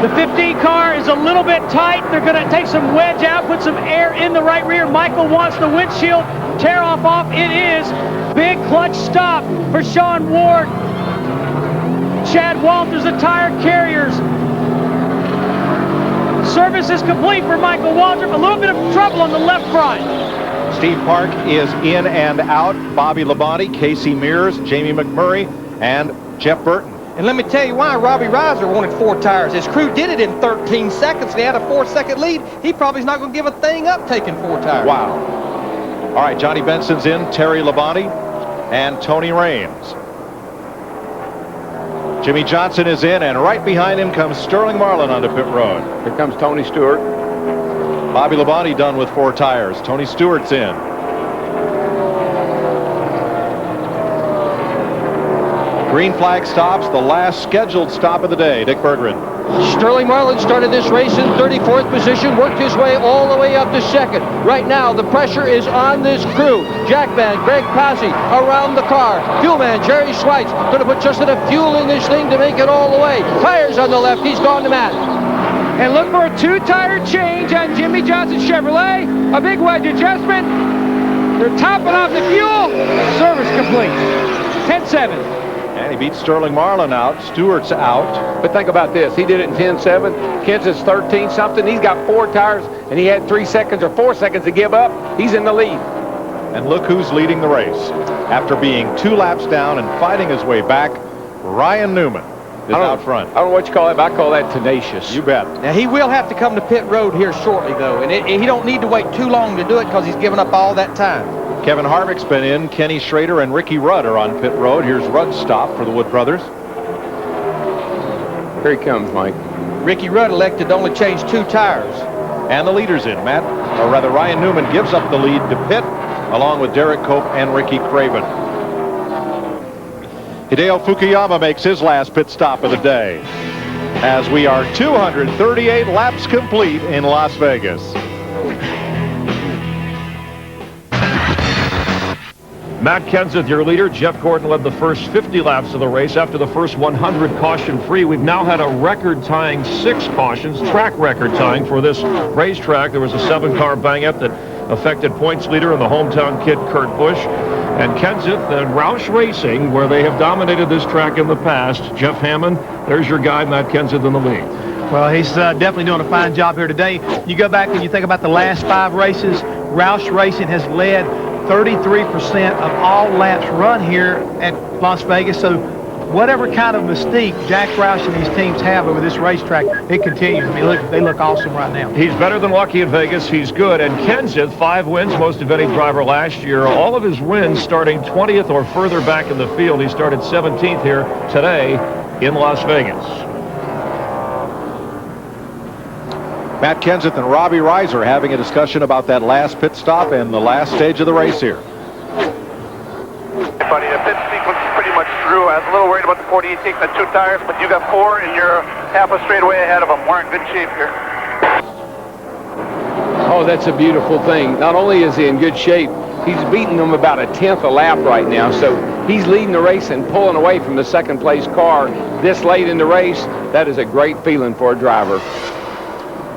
The 15 car is a little bit tight. They're going to take some wedge out, put some air in the right rear. Michael wants the windshield tear off. It is. Big clutch stop for Sean Ward. Chad Walters, the tire carriers. Service is complete for Michael Waltrip. A little bit of trouble on the left front. Steve Park is in and out. Bobby Labonte, Casey Mears, Jamie McMurray, and Jeff Burton. And let me tell you why Robbie Reiser wanted 4 tires. His crew did it in 13 seconds. They had a 4-second lead. He probably is not going to give a thing up taking 4 tires. Wow. All right, Johnny Benson's in, Terry Labonte, and Tony Raines. Jimmy Johnson is in, and right behind him comes Sterling Marlin onto pit road. Here comes Tony Stewart. Bobby Labonte done with 4 tires. Tony Stewart's in. Green flag stops, the last scheduled stop of the day. Dick Berggren. Sterling Marlin started this race in 34th position, worked his way all the way up to 2nd. Right now, the pressure is on this crew. Jackman, Greg Posse around the car. Fuelman, Jerry Schweitz, going to put just enough fuel in this thing to make it all the way. Tires on the left, he's gone to Matt. And look for a 2-tire change on Jimmy Johnson Chevrolet. A big wedge adjustment. They're topping off the fuel. Service complete. 10-7. And he beat Sterling Marlin out. Stewart's out. But think about this. He did it in 10-7. Kenseth's 13-something. He's got 4 tires, and he had 3 seconds or 4 seconds to give up. He's in the lead. And look who's leading the race. After being 2 laps down and fighting his way back, Ryan Newman is out front. I don't know what you call it, but I call that tenacious. You bet. Now, he will have to come to pit road here shortly, though. And he don't need to wait too long to do it because he's given up all that time. Kevin Harvick's been in. Kenny Schrader and Ricky Rudd are on pit road. Here's Rudd's stop for the Wood brothers. Here he comes, Mike. Ricky Rudd elected to only change 2 tires. And the leader's in. Ryan Newman gives up the lead to pit, along with Derek Cope and Ricky Craven. Hideo Fukuyama makes his last pit stop of the day, as we are 238 laps complete in Las Vegas. Matt Kenseth, your leader. Jeff Gordon led the first 50 laps of the race. After the first 100 caution-free, we've now had a record-tying 6 cautions, track record tying for this racetrack. There was a 7-car bang-up that affected points leader and the hometown kid Kurt Busch. And Kenseth and Roush Racing, where they have dominated this track in the past. Jeff Hammond, there's your guy, Matt Kenseth, in the lead. Well, he's definitely doing a fine job here today. You go back and you think about the last 5 races, Roush Racing has led 33% of all laps run here at Las Vegas. So whatever kind of mystique Jack Roush and his teams have over this racetrack, it continues. I mean, they look awesome right now. He's better than Lucky in Vegas. He's good. And Kenseth, 5 wins, most of any driver last year. All of his wins starting 20th or further back in the field. He started 17th here today in Las Vegas. Matt Kenseth and Robbie Reiser having a discussion about that last pit stop and the last stage of the race here. Hey, buddy, the pit sequence is pretty much through. I was a little worried about the 48 taking the 2 tires, but you got 4 and you're half a straightaway ahead of them. We're in good shape here. Oh, that's a beautiful thing. Not only is he in good shape, he's beating them about a 10th a lap right now. So he's leading the race and pulling away from the second place car this late in the race. That is a great feeling for a driver.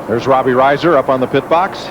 There's Robbie Reiser up on the pit box.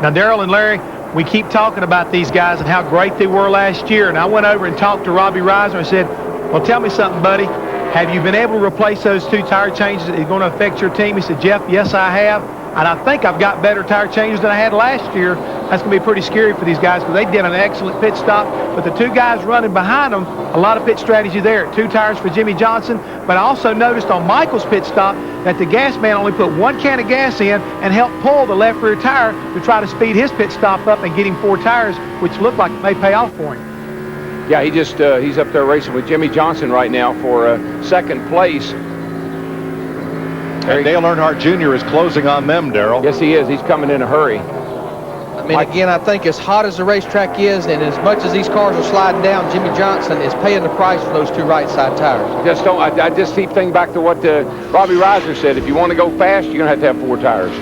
Now, Darrell and Larry, we keep talking about these guys and how great they were last year. And I went over and talked to Robbie Reiser and said, well, tell me something, buddy. Have you been able to replace those 2 tire changes? Is it going to affect your team? He said, Jeff, yes, I have. And I think I've got better tire changes than I had last year. That's going to be pretty scary for these guys because they did an excellent pit stop. But the 2 guys running behind them, a lot of pit strategy there. 2 tires for Jimmy Johnson. But I also noticed on Michael's pit stop that the gas man only put 1 can of gas in and helped pull the left rear tire to try to speed his pit stop up and get him 4 tires, which looked like it may pay off for him. Yeah, he's up there racing with Jimmy Johnson right now for second place. And Dale Earnhardt Jr. is closing on them, Darrell. Yes, he is. He's coming in a hurry. I mean, again, I think as hot as the racetrack is and as much as these cars are sliding down, Jimmy Johnson is paying the price for those 2 right side tires. I just keep thinking back to what Robbie Reiser said. If you want to go fast, you're going to have 4 tires.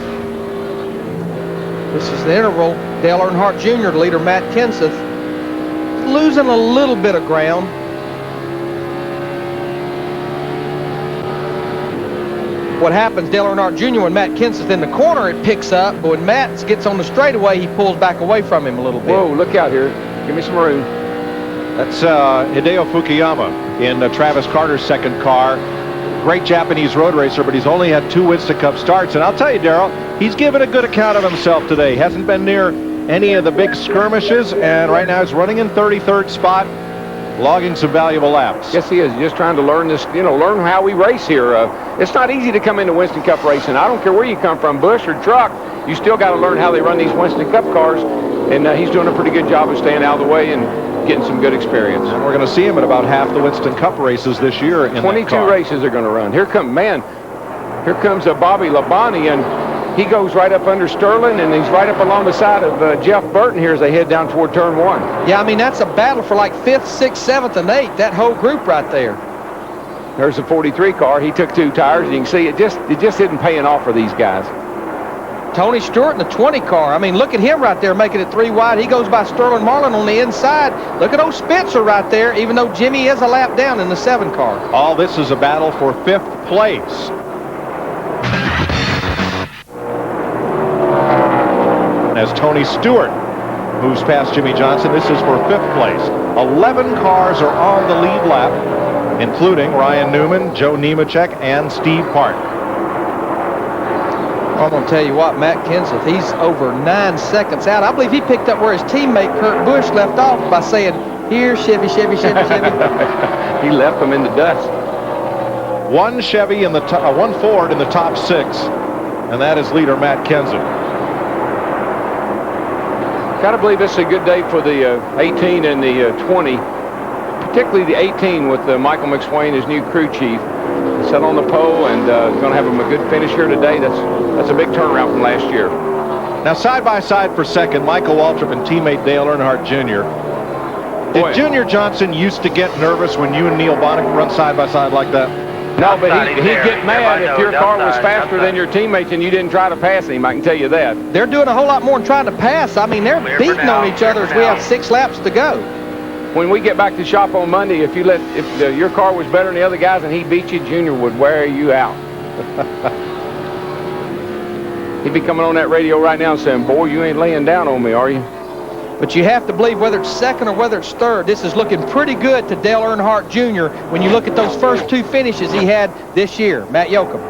This is the interval. Dale Earnhardt Jr., the leader, Matt Kenseth, losing a little bit of ground. What happens, Dale Earnhardt Jr., when Matt Kenseth in the corner, it picks up, but when Matt gets on the straightaway, he pulls back away from him a little bit. Whoa, look out here. Give me some room. That's Hideo Fukuyama in Travis Carter's second car. Great Japanese road racer, but he's only had 2 Winston Cup starts. And I'll tell you, Darrell, he's given a good account of himself today. Hasn't been near any of the big skirmishes, and right now he's running in 33rd spot, logging some valuable laps. Yes, he is. He's just trying to learn this, learn how we race here. It's not easy to come into Winston Cup racing. I don't care where you come from, Busch or truck, you still got to learn how they run these Winston Cup cars, and he's doing a pretty good job of staying out of the way and getting some good experience. And we're going to see him at about half the Winston Cup races this year. In 22 races are going to run. Here comes Bobby Labonte, and he goes right up under Sterling, and he's right up along the side of Jeff Burton here as they head down toward turn 1. Yeah, I mean, that's a battle for like 5th, 6th, 7th, and 8th, that whole group right there. There's the 43 car. He took 2 tires, and you can see it just isn't paying off for these guys. Tony Stewart in the 20 car. I mean, look at him right there making it 3 wide. He goes by Sterling Marlin on the inside. Look at old Spencer right there, even though Jimmy is a lap down in the 7 car. All this is a battle for 5th place. As Tony Stewart moves past Jimmy Johnson, this is for 5th place. 11 cars are on the lead lap, including Ryan Newman, Joe Nemechek, and Steve Parton. I'm going to tell you what, Matt Kenseth, he's over 9 seconds out. I believe he picked up where his teammate Kurt Busch left off by saying, here, Chevy, Chevy, Chevy, Chevy. He left them in the dust. 1 Chevy in the one Ford in the top 6, and that is leader Matt Kenseth. Got to believe this is a good day for the 18 and the 20, particularly the 18 with Michael McSwain as new crew chief. Set on the pole and going to have him a good finish here today. That's a big turnaround from last year. Now, side by side for second, Michael Waltrip and teammate Dale Earnhardt Jr. Did Junior Johnson used to get nervous when you and Neil Bonnick run side by side like that? No, but he'd get mad if your car was faster than your teammates and you didn't try to pass him. I can tell you that. They're doing a whole lot more than trying to pass. I mean, they're beating on each other as we have 6 laps to go. When we get back to shop on Monday, if your car was better than the other guys and he beat you, Junior would wear you out. He'd be coming on that radio right now saying, boy, you ain't laying down on me, are you? But you have to believe whether it's second or whether it's third, this is looking pretty good to Dale Earnhardt Jr. when you look at those first 2 finishes he had this year. Matt Yoakum.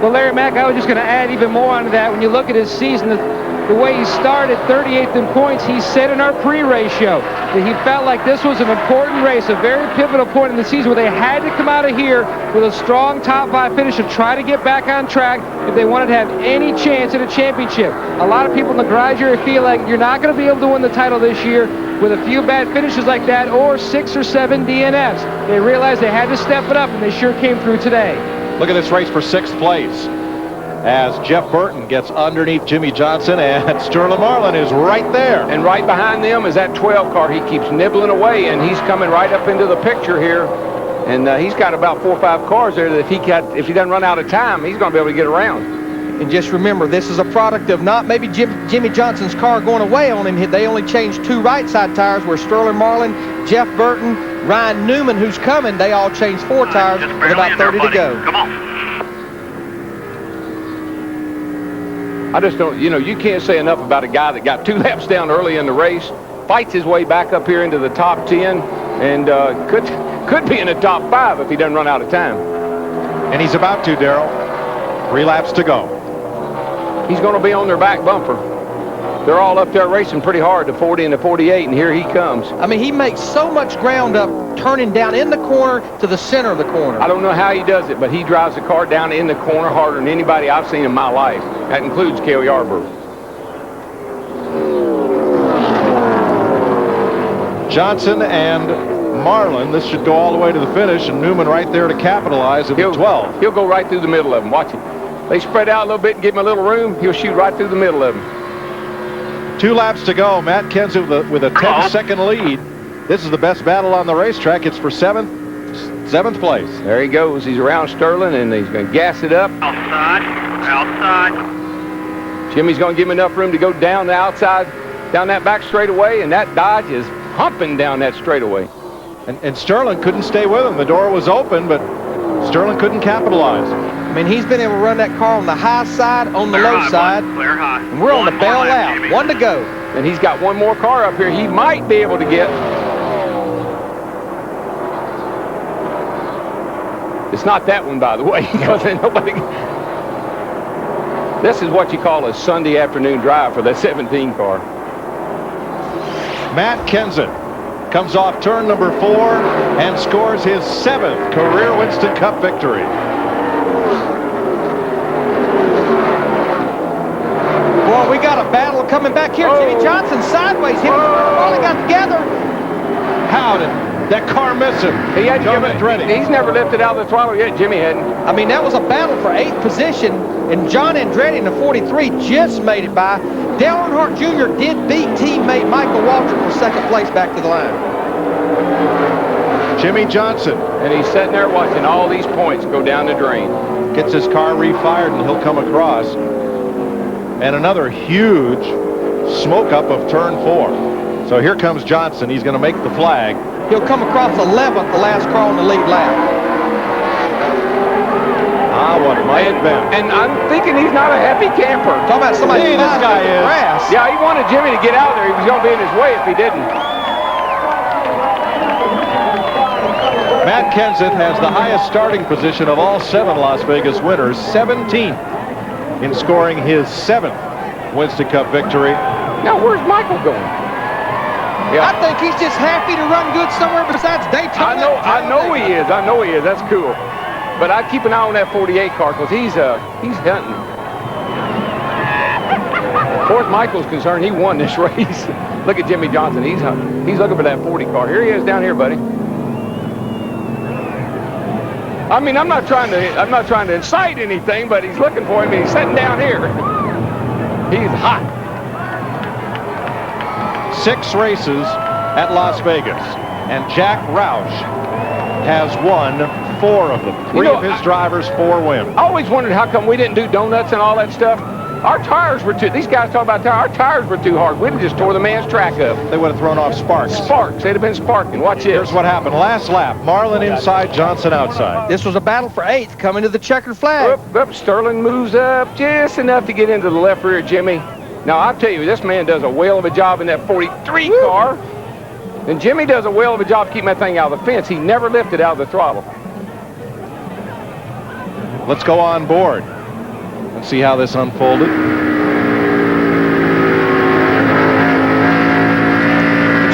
Well, Larry Mack, I was just going to add even more onto that. When you look at his season, the way he started, 38th in points, he said in our pre-race show that he felt like this was an important race, a very pivotal point in the season where they had to come out of here with a strong top 5 finish to try to get back on track if they wanted to have any chance at a championship. A lot of people in the garage area feel like you're not going to be able to win the title this year with a few bad finishes like that or 6 or 7 DNFs. They realized they had to step it up, and they sure came through today. Look at this race for 6th place as Jeff Burton gets underneath Jimmy Johnson, and Sterling Marlin is right there. And right behind them is that 12 car. He keeps nibbling away, and he's coming right up into the picture here. And he's got about 4 or 5 cars there that if he doesn't run out of time, he's going to be able to get around. And just remember, this is a product of not maybe Jimmy Johnson's car going away on him. They only changed 2 right side tires where Sterling Marlin, Jeff Burton, Ryan Newman, who's coming, they all changed 4 tires with about 30 to go. Come on. I just don't, you can't say enough about a guy that got 2 laps down early in the race, fights his way back up here into the top 10, and could be in the top 5 if he doesn't run out of time. And he's about to, Darrell. 3 laps to go. He's going to be on their back bumper. They're all up there racing pretty hard, the 40 and the 48, and here he comes. I mean, he makes so much ground up turning down in the corner to the center of the corner. I don't know how he does it, but he drives the car down in the corner harder than anybody I've seen in my life. That includes Cale Yarborough. Johnson and Marlin, this should go all the way to the finish, and Newman right there to capitalize at the 12. He'll go right through the middle of them. Watch it. They spread out a little bit and give him a little room. He'll shoot right through the middle of them. 2 laps to go. Matt Kenseth with a 10-second lead. This is the best battle on the racetrack. It's for 7th place. There he goes. He's around Sterling, and he's going to gas it up. Outside. Jimmy's going to give him enough room to go down the outside, down that back straightaway, and that Dodge is humping down that straightaway. And Sterling couldn't stay with him. The door was open, but Sterling couldn't capitalize. I mean, he's been able to run that car on the high side, on the low side. Clear high. And we're on the bell lap. 1 to go. And he's got 1 more car up here he might be able to get. It's not that one, by the way, because nobody. This is what you call a Sunday afternoon drive for that 17 car. Matt Kenseth comes off turn number 4 and scores his 7th career Winston Cup victory. Boy, we got a battle coming back here. Jimmy Johnson sideways. Him and Marlin got together. How did that car miss him? He had to give it. He's never lifted out of the throttle yet. Jimmy hadn't. I mean, that was a battle for 8th position, and John Andretti in the 43 just made it by. Dale Earnhardt Jr. did beat teammate Michael Waltrip for 2nd place back to the line. Jimmy Johnson. And he's sitting there watching all these points go down the drain. Gets his car refired, and he'll come across. And another huge smoke up of turn 4. So here comes Johnson. He's going to make the flag. He'll come across 11th, the last car on the lead lap. What might have been. And I'm thinking he's not a happy camper. Talking about somebody. Hey, this guy is. Grass. Yeah, he wanted Jimmy to get out there. He was going to be in his way if he didn't. Matt Kenseth has the highest starting position of all 7 Las Vegas winners, 17th in scoring his 7th Winston Cup victory. Now, where's Michael going? Yeah. I think he's just happy to run good somewhere besides Daytona. I know he is. I know he is. That's cool. But I'd keep an eye on that 48 car because he's hunting. As far as Michael's concerned, he won this race. Look at Jimmy Johnson. He's hunting. He's looking for that 40 car. Here he is down here, buddy. I mean, I'm not trying to incite anything, but he's looking for him, and he's sitting down here. He's hot. 6 races at Las Vegas, and Jack Roush has won 4 of them. 3 of his drivers, 4 wins. I always wondered how come we didn't do donuts and all that stuff. Our tires were too, these guys talk about tires, our tires were too hard. We'd have just tore the man's track up. They would have thrown off sparks. Sparks, they'd have been sparking. Watch this. Here's what happened. Last lap, Marlin inside, Johnson outside. This was a battle for 8th coming to the checkered flag. Up, Sterling moves up just enough to get into the left rear, Jimmy. Now, I'll tell you, this man does a whale of a job in that 43 car. And Jimmy does a whale of a job keeping that thing out of the fence. He never lifted out of the throttle. Let's go on board and see how this unfolded. But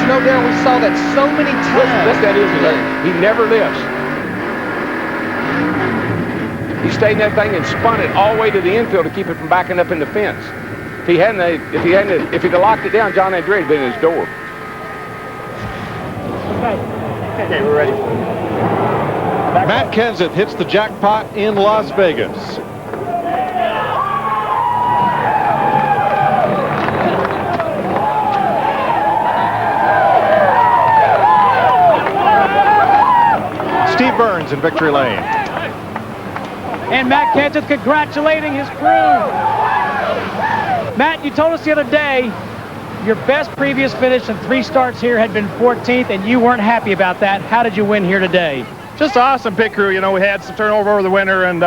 you know, Darrell, we saw that so many times. Listen, that is, he never lifts. He stayed in that thing and spun it all the way to the infield to keep it from backing up in the fence. If he'd have locked it down, John Andretti had been in his door. Okay, we're ready. Matt Kenseth hits the jackpot in Las Vegas. Steve Burns in victory lane. And Matt Kenseth congratulating his crew. Matt, you told us the other day your best previous finish in 3 starts here had been 14th, and you weren't happy about that. How did you win here today? Just awesome pit crew. You know, we had some turnover over the winter, and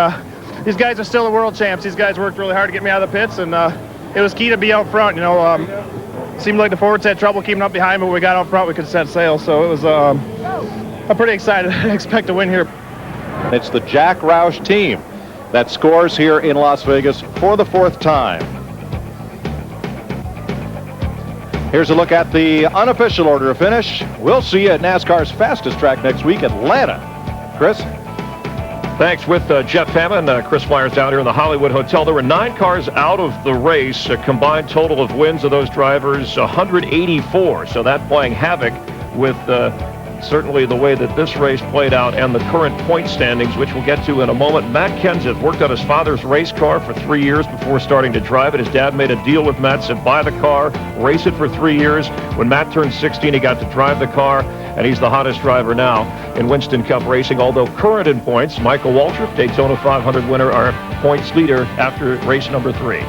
these guys are still the world champs. These guys worked really hard to get me out of the pits, and it was key to be out front. You know, seemed like the forwards had trouble keeping up behind, but when we got out front, we could set sail. So it was, I'm pretty excited. I expect to win here. It's the Jack Roush team that scores here in Las Vegas for the 4th time. Here's a look at the unofficial order of finish. We'll see you at NASCAR's fastest track next week, Atlanta. Chris? Thanks. With Jeff Hammond, Chris Myers down here in the Hollywood Hotel. There were 9 cars out of the race. A combined total of wins of those drivers, 184. So that playing havoc with certainly the way that this race played out and the current point standings, which we'll get to in a moment. Matt Kenseth worked on his father's race car for 3 years before starting to drive it. His dad made a deal with Matt, said buy the car, race it for 3 years. When Matt turned 16, he got to drive the car, and he's the hottest driver now in Winston Cup racing. Although current in points, Michael Waltrip, Daytona 500 winner, our points leader after race number 3.